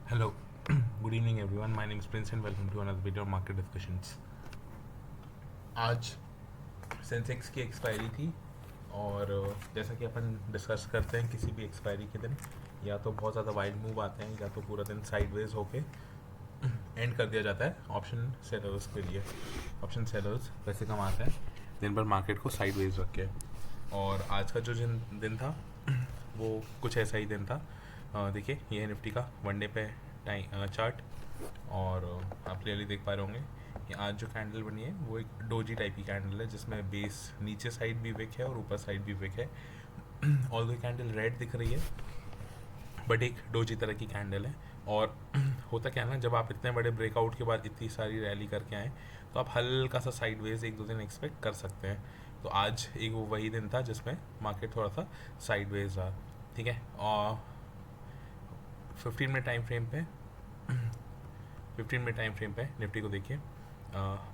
Hello, good evening everyone. My name is Prince and welcome to another video on market discussions. आज Sensex की expiry थी और जैसा कि अपन डिस्कस करते हैं किसी भी एक्सपायरी के दिन या तो बहुत ज़्यादा वाइड मूव आते हैं या तो पूरा दिन साइडवेज होके एंड कर दिया जाता है ऑप्शन सेलर्स के लिए। ऑप्शन सेलर्स पैसे कमाते हैं दिन भर मार्केट को साइडवेज रख के। और आज का जो दिन था वो कुछ ऐसा ही दिन था। देखिए ये है निफ्टी का वनडे पे टाइम चार्ट और आप क्लियरली देख पा रहे होंगे कि आज जो कैंडल बनी है वो एक डोजी टाइप की कैंडल है जिसमें बेस नीचे साइड भी विक है और ऊपर साइड भी विक है। ऑल दो कैंडल रेड दिख रही है बट एक डोजी तरह की कैंडल है। और होता क्या है ना, जब आप इतने बड़े ब्रेकआउट के बाद इतनी सारी रैली करके आए तो आप हल्का सा साइडवेज एक दो दिन एक्सपेक्ट कर सकते हैं। तो आज एक वो वही दिन था जिसमें मार्केट थोड़ा सा साइडवेज रहा। ठीक है, और 15 मिनट टाइम फ्रेम पे 15 मिनट टाइम फ्रेम पे निफ्टी को देखिए,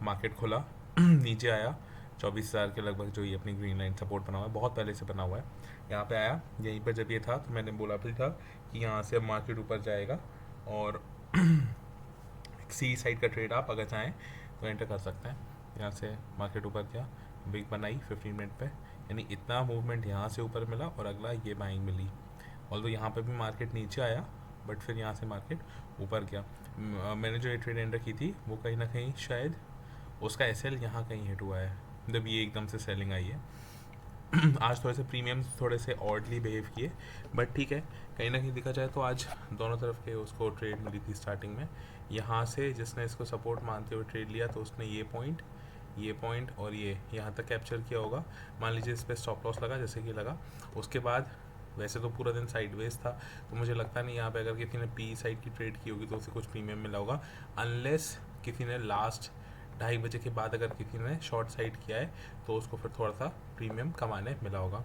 मार्केट खुला नीचे आया 24,000 के लगभग, जो ये अपनी ग्रीन लाइन सपोर्ट बना हुआ है, बहुत पहले से बना हुआ है। यहाँ पे आया, यहीं पर जब ये था तो मैंने बोला भी था कि यहाँ से अब मार्केट ऊपर जाएगा और सी साइड का ट्रेड आप अगर चाहें तो एंटर कर सकते हैं। यहाँ से मार्केट ऊपर गया, बिग बनाई 15 मिनट पे, यानी इतना मूवमेंट यहाँ से ऊपर मिला और अगला ये बाइंग मिली। ऑल्दो यहाँ पे भी मार्केट नीचे आया बट फिर यहाँ से मार्केट ऊपर गया। मैंने जो ये ट्रेड एंटर की थी वो कहीं ना कहीं शायद उसका एसएल यहाँ कहीं हिट हुआ है जब ये एकदम से सेलिंग आई है। आज थोड़े से प्रीमियम्स थोड़े से ऑडली बिहेव किए बट ठीक है, कहीं ना कहीं देखा जाए तो आज दोनों तरफ के उसको ट्रेड मिली थी। स्टार्टिंग में यहाँ से जिसने इसको सपोर्ट मानते हुए ट्रेड लिया तो उसने ये पॉइंट और ये यहाँ तक कैप्चर किया होगा। मान लीजिए इस पर स्टॉप लॉस लगा जैसे कि लगा, उसके बाद वैसे तो पूरा दिन साइडवेज था तो मुझे लगता नहीं यहाँ पे अगर किसी ने पी साइड की ट्रेड की होगी तो उसे कुछ प्रीमियम मिला होगा, अनलेस किसी ने लास्ट 2:30 बजे के बाद अगर किसी ने शॉर्ट साइड किया है तो उसको फिर थोड़ा सा प्रीमियम कमाने मिला होगा।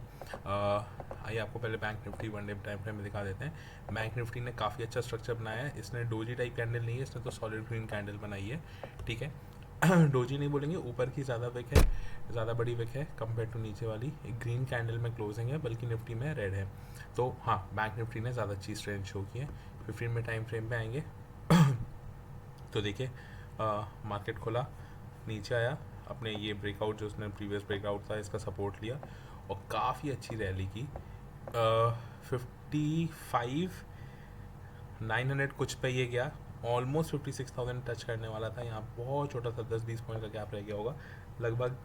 आइए आपको पहले bank Nifty one day time frame में दिखा देते हैं। बैंक निफ्टी ने काफ़ी अच्छा स्ट्रक्चर बनाया है। इसने डोजी टाइप कैंडल नहीं है, इसने तो सॉलिड ग्रीन कैंडल बनाई है। ठीक है, डोजी नहीं बोलेंगे, ऊपर की ज़्यादा विक है, ज़्यादा बड़ी विक है कंपेयर टू नीचे वाली। एक ग्रीन कैंडल में क्लोजिंग है बल्कि निफ्टी में रेड है। तो हाँ, बैंक निफ्टी ने ज़्यादा अच्छी स्ट्रेंथ शो की है। 15 में टाइम फ्रेम पे आएंगे तो देखिए मार्केट खुला, नीचे आया, अपने ये ब्रेकआउट जो उसने प्रीवियस ब्रेकआउट था इसका सपोर्ट लिया और काफ़ी अच्छी रैली की। 55,900 कुछ पे ये गया, ऑलमोस्ट 56,000 टच करने वाला था। यहाँ बहुत छोटा सा 10-20 पॉइंट का गैप रह गया होगा, लगभग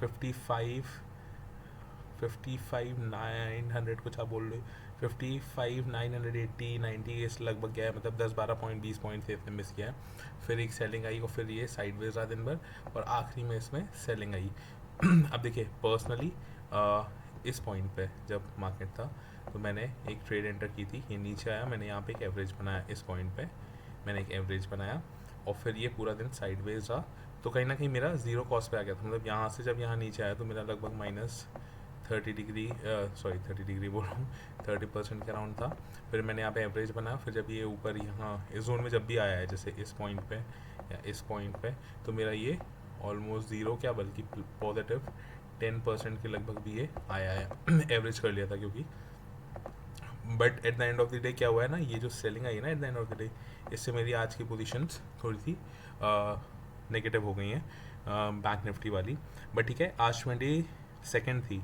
55,900 कुछ आप बोल रहे हो, 55,980-90 इस लगभग गया है, मतलब 10-12 पॉइंट 20 पॉइंट से इसने मिस किया है। फिर एक सेलिंग आई और फिर ये साइडवेज रहा दिन भर और आखिरी में इसमें सेलिंग आई। अब देखिए पर्सनली इस पॉइंट पे जब मार्केट था तो मैंने एक ट्रेड एंटर की थी, ये नीचे आया, मैंने यहाँ पे एक एवरेज बनाया, इस पॉइंट पे मैंने एक एवरेज बनाया और फिर ये पूरा दिन साइडवेज रहा। तो कहीं ना कहीं मेरा ज़ीरो कॉस्ट पे आ गया था, मतलब यहाँ से जब यहाँ नीचे आया तो मेरा लगभग -30 डिग्री बोल रहा हूँ, 30% के अराउंड था। फिर मैंने यहाँ पे एवरेज बनाया, फिर जब ये ऊपर यहाँ इस जोन में जब भी आया है जैसे इस पॉइंट पे या इस पॉइंट पे, तो मेरा ये ऑलमोस्ट ज़ीरो क्या बल्कि पॉजिटिव 10% के लगभग भी ये आया है। एवरेज कर लिया था क्योंकि, but at the end of the day क्या हुआ है ना, ये जो सेलिंग आई है ना eight the end of the day, इससे मेरी आज की पोजीशंस थोड़ी सी नेगेटिव हो गई हैं बैंक निफ्टी वाली। बट ठीक है, आज 22nd थी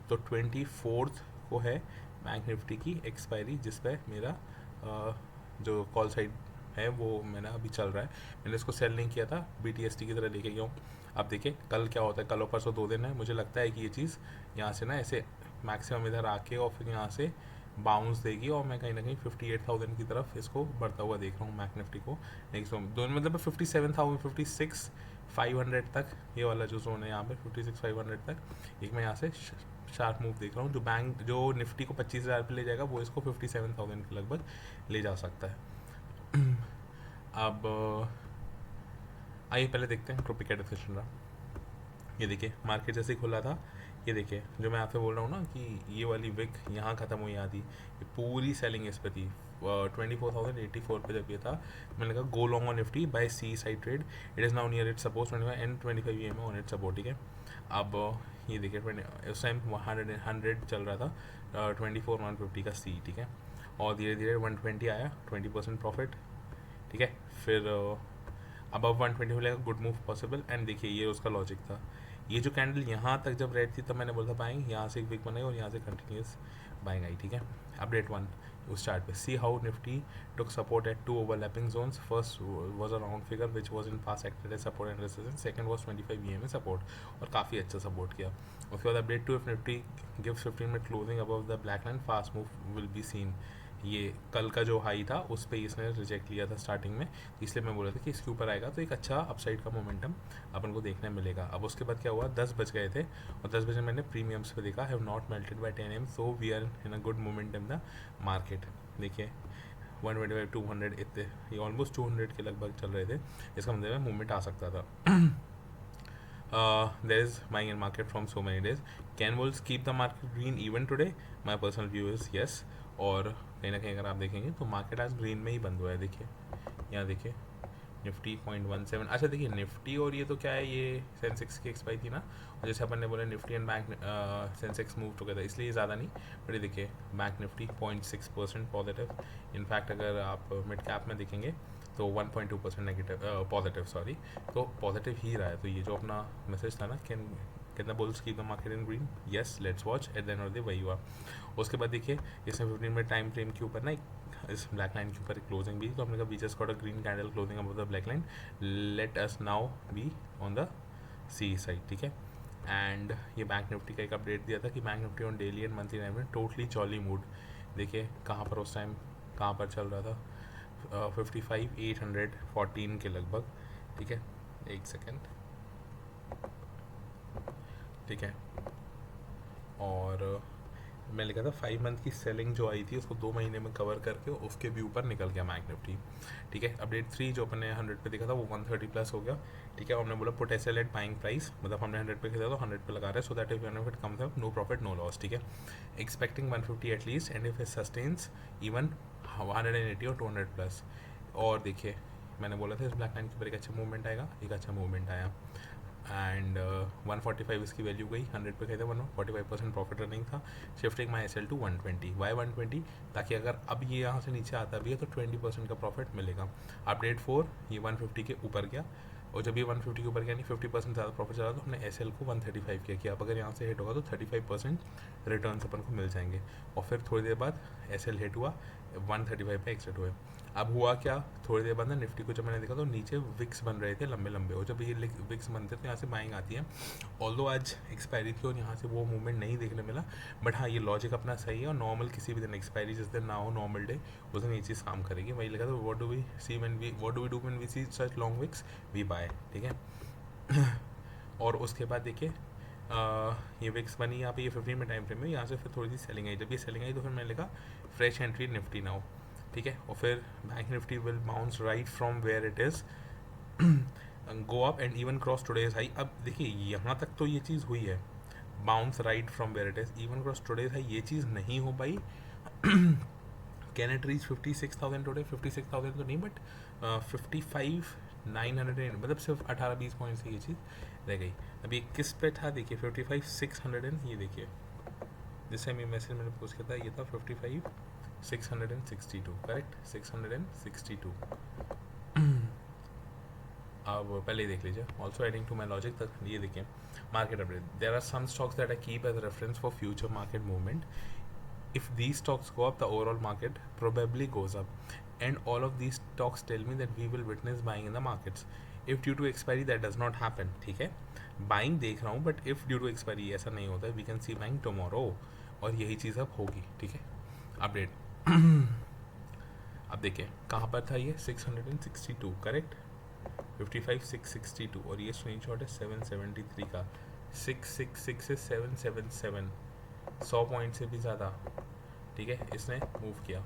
तो 24th को है बैंक निफ्टी की एक्सपायरी, जिस पर मेरा जो कॉल साइड है वो मेरा अभी चल रहा है। मैंने इसको सेल नहीं किया था, BTST की तरह लेके गया हूँ। अब देखिए कल क्या होता है, कल और परसों 2 दिन है, मुझे लगता है कि ये चीज़ यहाँ से ना ऐसे मैक्सिमम इधर आके और फिर यहाँ से बाउंस देगी और मैं कहीं ना कहीं 58,000 की तरफ इसको बढ़ता हुआ देख रहा हूँ बैंक निफ्टी को। नेक्स्ट दोनों मतलब 57,000 56,500 तक ये वाला जो जोन है यहाँ पे 56,500 तक एक मैं यहाँ से शार्प मूव देख रहा हूँ। जो निफ्टी को 25,000 पे ले जाएगा वो इसको 57,000 के लगभग ले जा सकता है। अब आइए पहले देखते हैं ट्रॉपिक का डिस्कशन रहा। ये देखिए मार्केट जैसे ही खुला था, ये देखिए जो मैं आपसे बोल रहा हूँ ना कि ये वाली विक यहाँ ख़त्म हुई आती, ये पूरी सेलिंग इस पे थी। 24,084 पे जब ये था मैंने कहा go long on Nifty buy CE side trade, it is now near it suppose 25 and 25 EMA on it support. ठीक है, अब ये देखिए उस टाइम 100 चल रहा था, 24,150 का सी। ठीक है, और धीरे धीरे 120 आया, 20% प्रॉफिट, ठीक है। फिर अबव 120 मिलेगा, गुड मूव पॉसिबल। एंड देखिए ये उसका लॉजिक था, ये जो कैंडल यहाँ तक जब रेड थी तब मैंने बोला था बाइंग, यहाँ से एक विक बनाई और यहाँ से कंटिन्यूस बाइंग आई, ठीक है। अपडेट 1 उस चार्ट पे, see how Nifty took support at two overlapping zones. First was a round figure which was in past acted as support and resistance. Second was 25 EMA support और काफ़ी अच्छा support किया। उसके बाद update 2, if Nifty gives 15-minute closing above the black line, fast move will be seen। ये कल का जो हाई था उस पर इसने रिजेक्ट लिया था स्टार्टिंग में, इसलिए मैं बोला था कि इसके ऊपर आएगा तो एक अच्छा अपसाइड का मोमेंटम अपन को देखने मिलेगा। अब उसके बाद क्या हुआ, 10 बज गए थे और 10 बजे मैंने प्रीमियम्स पे देखा, have not melted by 10 AM, so we are in a good momentum the market. देखिए 125 200 इतने, ये ऑलमोस्ट 200 के लगभग चल रहे थे, इसका मतलब है मूवमेंट आ सकता था। there is buying in market from so many days. Can bulls keep the market green even today? My personal view is yes। और कहीं ना कहीं अगर आप देखेंगे तो मार्केट आज ग्रीन में ही बंद हुआ है। देखिए यहाँ देखिए निफ्टी 0.17, अच्छा देखिए निफ्टी और ये तो क्या है, ये सेंसेक्स की एक्सपायरी थी ना, और जैसे अपन ने बोला Nifty and bank Sensex move together, इसलिए ज़्यादा नहीं, बट ये देखिए बैंक निफ्टी 0.6% पॉजिटिव। इनफैक्ट अगर आप मिड कैप में देखेंगे तो 1.2% नेगेटिव पॉजिटिव, सॉरी, तो पॉजिटिव ही रहा है। तो ये जो अपना मैसेज था ना, can the bulls keep the market in green, yes let's watch eight the end of the वही हुआ। उसके बाद देखिए इसमें 15 मिनट टाइम फ्रेम के ऊपर ना इस ब्लैक लाइन के ऊपर क्लोजिंग भी, तो हमने कहा we just got a green candle closing above the black line, let us now be on the CE side, ठीक है। एंड ये बैंक निफ्टी का एक अपडेट दिया था कि bank Nifty on daily and monthly time में टोटली जॉली मूड। देखिए कहाँ पर उस टाइम कहाँ पर चल रहा था, 55,814 के लगभग, ठीक है। एक सेकेंड, ठीक है। और मैं लिखा था 5 मंथ की सेलिंग जो आई थी उसको 2 महीने में कवर करके उसके भी ऊपर निकल गया बैंक निफ्टी, ठीक है। अपडेट 3 जो अपने 100 पे देखा था वो 130 प्लस हो गया, ठीक है। और हमने बोला put SL at buying price, मतलब हमने 100 पे खरीदा तो 100 पे लगा रहे हैं, so that if it comes up no profit no loss, ठीक है। Expecting 150 at least and if it sustains even 180 और 200 प्लस। और देखिए मैंने बोला था इस ब्लैक लाइन के ऊपर एक अच्छा मूवमेंट आएगा, एक अच्छा मूवमेंट आया। एंड 145 इसकी वैल्यू गई, 100 पे गए थे, 145% प्रॉफिट रनिंग था। शिफ्टिंग माई एस एल टू 120, वाई 120, ताकि अगर अब ये यहाँ से नीचे आता भी है तो 20% का प्रॉफिट मिलेगा। अपडेट 4 ये 150 के ऊपर गया, और जब ये 150 के ऊपर गया, नहीं 50% ज़्यादा प्रॉफिट चला तो हमने एस एल को 135 किया कि अब अगर यहाँ से हिट होगा तो 35% रिटर्न अपन को मिल जाएंगे। और फिर थोड़ी देर बाद एस एल हिट हुआ, 135 पे एक्सिट हुए। अब हुआ क्या, थोड़ी देर बाद ना निफ्टी को जब मैंने देखा तो नीचे विक्स बन रहे थे लंबे लंबे, और जब ये विक्स बनते तो यहाँ से बाइंग आती है। ऑल्दो आज एक्सपायरी थी और यहाँ से वो मूवमेंट नहीं देखने मिला, बट हाँ ये लॉजिक अपना सही है। और नॉर्मल किसी भी दिन एक्सपायरी जिस दिन ना हो नॉर्मल डे, उस दिन ये चीज़ काम करेगी। वही लगा तो what do we do when we see such long wicks, we buy, ठीक है। और उसके बाद देखिए ये विक्स बनी यहाँ पे, ये 15 में टाइम फ्रेम में, यहाँ से फिर थोड़ी सी सेलिंग आई। जब ये सेलिंग आई तो फिर मैंने लिखा फ्रेश एंट्री निफ्टी नाउ, ठीक है। और फिर bank Nifty will bounce right from where it is, go up and even cross today's high. अब देखिए यहाँ तक तो ये चीज़ हुई है, bounce right from where it is, even cross today's high, ये चीज़ नहीं हो पाई। कैन इट रीच 56,000 टुडे, 56,000 तो नहीं, बट 55,900, मतलब सिर्फ 18-20 पॉइंट से ये चीज़ रह गई। अभी किस पे था देखिए 55,600, ये देखिए जिस टाइम ये मैसेज मैंने पोस्ट किया था ये था 55,662, करेक्ट 662। अब पहले देख लीजिए, also adding to my logic तक ये देखिए market update, there are some stocks that I keep as reference for future market movement. If these stocks go up, the overall market probably goes up, and all of these stocks tell me that we will witness buying in the markets. If due to expiry that does not happen, ठीक है, buying देख रहा हूँ, but if due to expiry ऐसा नहीं होता है, we can see buying tomorrow, और यही चीज़ अब होगी, ठीक है। अपडेट अब देखिए कहाँ पर था ये 662, करेक्ट 55,662, और ये स्क्रीन शॉट है 773 का, 666 से 777, 100 पॉइंट से भी ज़्यादा, ठीक है, इसने मूव किया,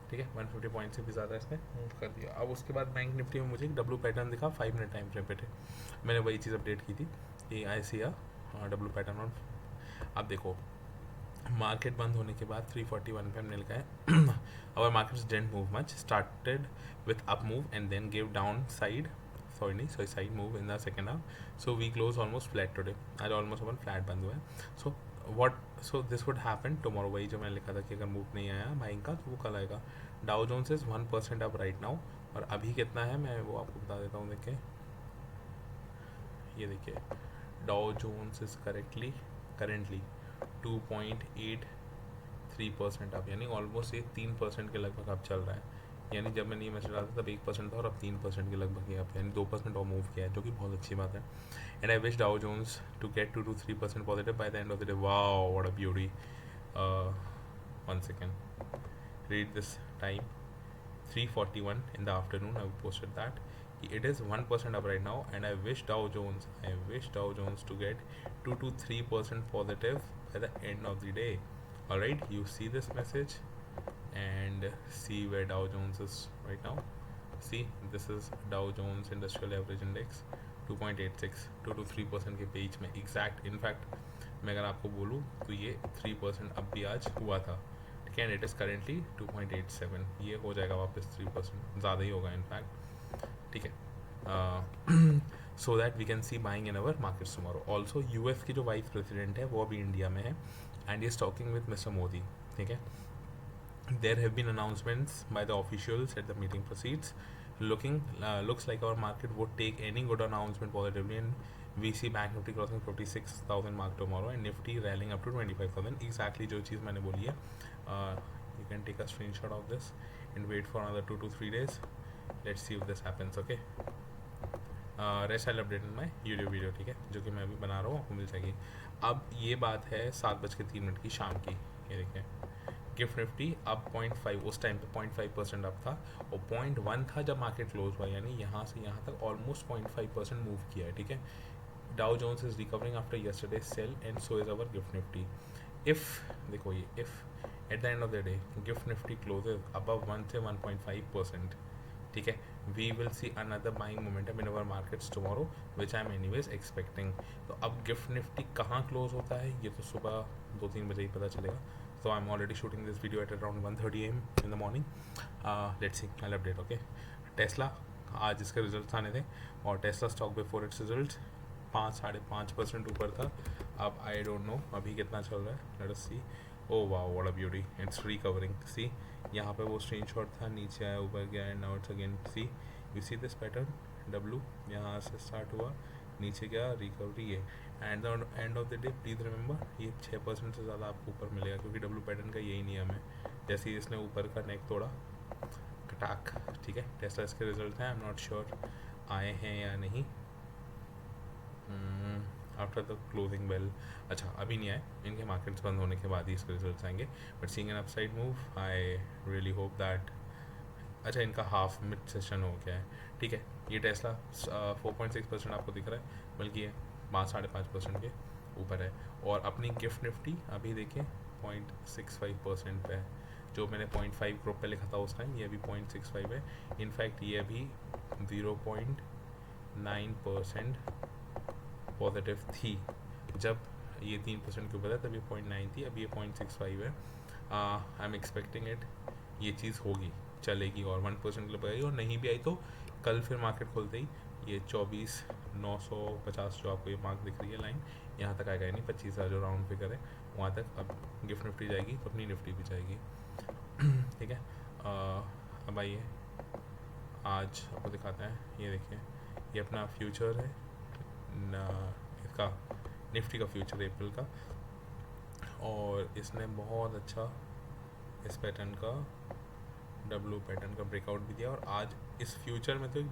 ठीक है, 150 पॉइंट से भी ज़्यादा इसने मूव कर दिया। अब उसके बाद बैंक निफ्टी में मुझे एक डब्ल्यू पैटर्न दिखा 5 मिनट टाइम फ्रेम पे थे, मैंने वही चीज़ अपडेट की थी कि आई सी डब्ल्यू पैटर्न ऑन। अब देखो मार्केट बंद होने के बाद 341 पे हमने लिखा है our markets didn't move much, started with up move and then give down side, side move in the second half, so we close almost flat today, आज ऑलमोस्ट अपन फ्लैट बंद हुआ है। So what so this would happen tomorrow, वही जो मैंने लिखा था कि अगर मूव नहीं आया बाइंग का तो वो कल आएगा. Dow Jones is 1% up right now. और अभी कितना है मैं वो आपको बता देता हूँ. देखिए ये देखिए, Dow Jones is currently 2.83% up, यानी ऑलमोस्ट ये 3% के लगभग अब चल रहा है. यानी जब मैंने ये मैसेज डाला था तब 1% था और अब 3% के लगभग ये अब, यानी 2% और मूव किया है, जो कि बहुत अच्छी बात है. And I wish Dow Jones to get 2 to 3% positive by the end of the day. Wow what a beauty. 1 second, read this time. 3:41 in the afternoon I posted that it is 1% up right now, and I wish Dow Jones to get 2 to 3% positive by the end of the day. All right, you see this message and see where Dow Jones is right now. See, this is Dow Jones Industrial Average Index 2.86, 2 to 3% के page में exact. In fact मैं अगर आपको बोलूँ तो ये 3% अब भी आज हुआ था. ठीक है, एंड इट इज़ करेंटली 2.87. ये हो जाएगा वापस 3%, ज़्यादा ही होगा इनफैक्ट. ठीक है, so that we can see buying in our markets tomorrow. Also US की जो वाइस प्रेसिडेंट है वो अभी इंडिया में है and is talking with mister Modi. ठीक है, there have been announcements by the officials at the meeting proceeds. Looks like our market would take any good announcement positively, and we see Bank Nifty crossing 56,000 mark tomorrow and Nifty rallying up to 25,000. Exactly जो चीज़ मैंने बोली है. You can take a screenshot of this and wait for another 2 to 3 days. Let's see if this happens. Okay. Rest I update in my YouTube video. ठीक है, जो कि मैं अभी बना रहा हूँ आपको मिल जाएगी. अब ये बात है 7:03 की शाम की. ये देखिए, गिफ्ट निफ्टी अब 0.5, उस टाइम पे 0.5% अप था और 0.1 था जब मार्केट क्लोज हुआ, यानी यहाँ से यहाँ तक ऑलमोस्ट 0.5% मूव किया है. ठीक है, Dow Jones is recovering after yesterday sell and so is our GIFT Nifty. If देखो ये if at the end of the day GIFT Nifty closes above 1 से 1.5%, ठीक है, we will see another buying momentum in our markets tomorrow which I am anyways expecting. तो अब gift Nifty कहाँ close होता है ये तो सुबह 2-3 बजे ही पता चलेगा. So I'm already shooting this video at around 1:30 AM in the morning. Let's see, I'll update. Okay, Tesla आज इसके रिजल्ट्स आने थे और Tesla stock before it's result 5-5.5% ऊपर था. अब आई डोंट नो अभी कितना चल रहा है. Let us see. ओ वाह what a beauty, it's recovering. See, यहाँ पे वो स्क्रीनशॉट था, नीचे आया, ऊपर गया and now it's again. See, you see this pattern. W यहाँ से स्टार्ट हुआ, नीचे गया, रिकवरी है. And the end of the day please remember ये 6% से ज़्यादा आपको ऊपर मिलेगा, क्योंकि डब्लू पैटर्न का यही नियम है. जैसे ही इसने ऊपर का नेक तोड़ा, कटाक. ठीक है, टेस्ला इसके रिजल्ट हैं. आई एम नॉट श्योर आए हैं या नहीं आफ्टर द क्लोजिंग बेल. अच्छा, अभी नहीं आए, इनके मार्केट्स बंद होने के बाद ही इसके रिजल्ट्स आएंगे. But seeing N upside move, I really hope that. अच्छा, इनका हाफ मिड सेशन हो गया है. ठीक है, ये टेस्ला 4.6% आपको दिख रहा है, बल्कि ये 5-5.5% के ऊपर है. और अपनी गिफ्ट निफ्टी अभी देखिए 0.65% पे है. जो मैंने 0.5 ग्रुप पे लिखा था उस टाइम, ये अभी 0.65 है. इनफैक्ट ये अभी 0.9% पॉजिटिव थी जब ये 3% के ऊपर है, तब ये 0.9 थी, अभी ये 0.65 है. आई एम एक्सपेक्टिंग इट, ये चीज़ होगी, चलेगी और 1% के लिए बढ़ेगी. और नहीं भी आई तो कल फिर मार्केट खोलते ही ये 24,950 जो आपको ये मार्क दिख रही है लाइन, यहाँ तक आएगा. नहीं 25,000 जो राउंड फिगर है वहाँ तक अब गिफ्ट निफ्टी जाएगी तो अपनी निफ्टी भी जाएगी. ठीक है, अब आइए आज आपको दिखाते हैं. ये देखिए, ये अपना फ्यूचर है इसका, निफ्टी का फ्यूचर अप्रैल का, और इसने बहुत अच्छा इस पैटर्न का, डब्लू पैटर्न का ब्रेकआउट भी दिया. और आज इस फ्यूचर में तो एक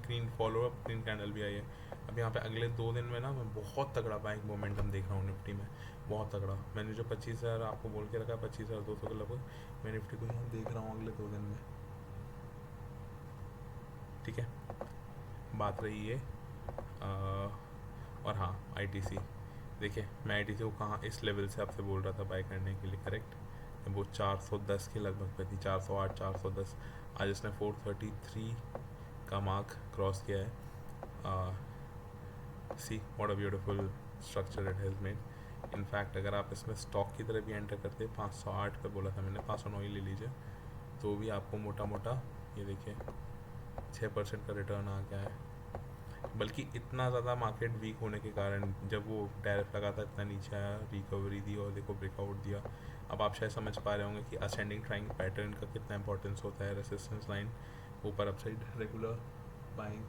green follow up green candle भी आई है. अब यहाँ पे अगले 2 दिन में ना मैं बहुत तगड़ा बाइंग मोमेंटम देख रहा हूँ निफ्टी में, बहुत तगड़ा. मैंने जो 25,000 आपको बोल के रखा, 25,200 के लगभग, मैं निफ्टी को यहाँ देख रहा हूँ अगले 2 दिन में. ठीक है, बात रही है. और हाँ, ITC देखिए, मैं ITC को कहाँ इस लेवल से आपसे बोल रहा था बाय करने के लिए, करेक्ट. वो 410 के लगभग पे थी, 408, 410. आज इसने 433 का मार्क क्रॉस किया है. See what a beautiful structure it has made. In fact अगर आप इसमें स्टॉक की तरह भी एंटर करते, 508 पे बोला था मैंने, 509 ही ले लीजिए, तो भी आपको मोटा मोटा ये देखिए 6% का रिटर्न आ गया है. बल्कि इतना ज़्यादा मार्केट वीक होने के कारण जब वो टैरिफ लगा था इतना नीचे आया, रिकवरी दी और देखो ब्रेकआउट दिया। अब आप शायद समझ पा रहे होंगे कि असेंडिंग ट्राइंग पैटर्न का कितना इंपॉर्टेंस होता है। रेसिस्टेंस लाइन ऊपर अपसाइड रेगुलर बाइंग,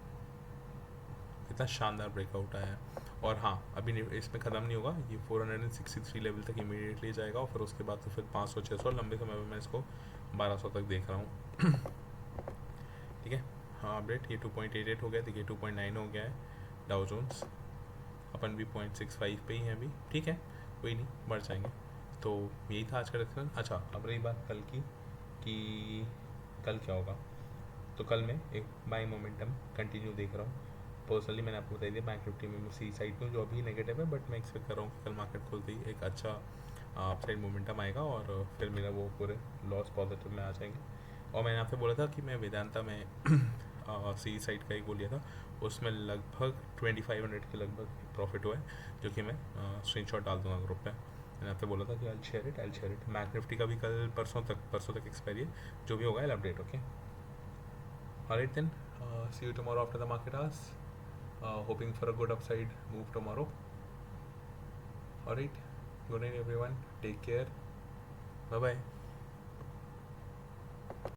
कितना शानदार ब्रेकआउट आया है। और हाँ, अभी इसमें ख़त्म नहीं होगा, ये 463 लेवल तक इमीडिएटली जाएगा और फिर उसके बाद तो फिर 500 600, लंबे समय में मैं इसको 1200 तक देख रहा हूँ। ठीक है, हाँ अपडेट ये 2.88 हो गया, देखिए 2.9 हो गया है डाउ जोन्स, अपन भी 0.65 पे ही हैं अभी। ठीक है, कोई नहीं, बढ़ जाएंगे। तो यही था आज का डिस्कशन। अच्छा, अब रही बात कल की कि कल क्या होगा। तो कल मैं एक बाई मोमेंटम कंटिन्यू देख रहा हूँ। पर्सनली मैंने आपको बताई दिया, बैंक निफ्टी में मैं सी साइड में जो अभी नेगेटिव है, बट मैं एक्सपेक्ट कर रहा हूँ कि कल मार्केट खुलते ही एक अच्छा अपसाइड मोमेंटम आएगा और फिर मेरा वो पूरे लॉस पॉजिटिव में आ जाएंगे। और मैंने आपसे बोला था कि मैं वेदांता में सी साइड का एक वो लिया था, उसमें लगभग 2500 के लगभग प्रॉफिट हुआ है, जो कि मैं स्क्रीनशॉट डाल दूँगा ग्रुप पे। मैंने आपसे बोला था कि I share it. Bank Nifty का भी कल परसों तक एक्सपायरी है, जो भी होगा I update. Okay, alright then, see you tomorrow after the market hours. Hoping for a good upside move tomorrow. Alright, good night everyone, take care, bye bye.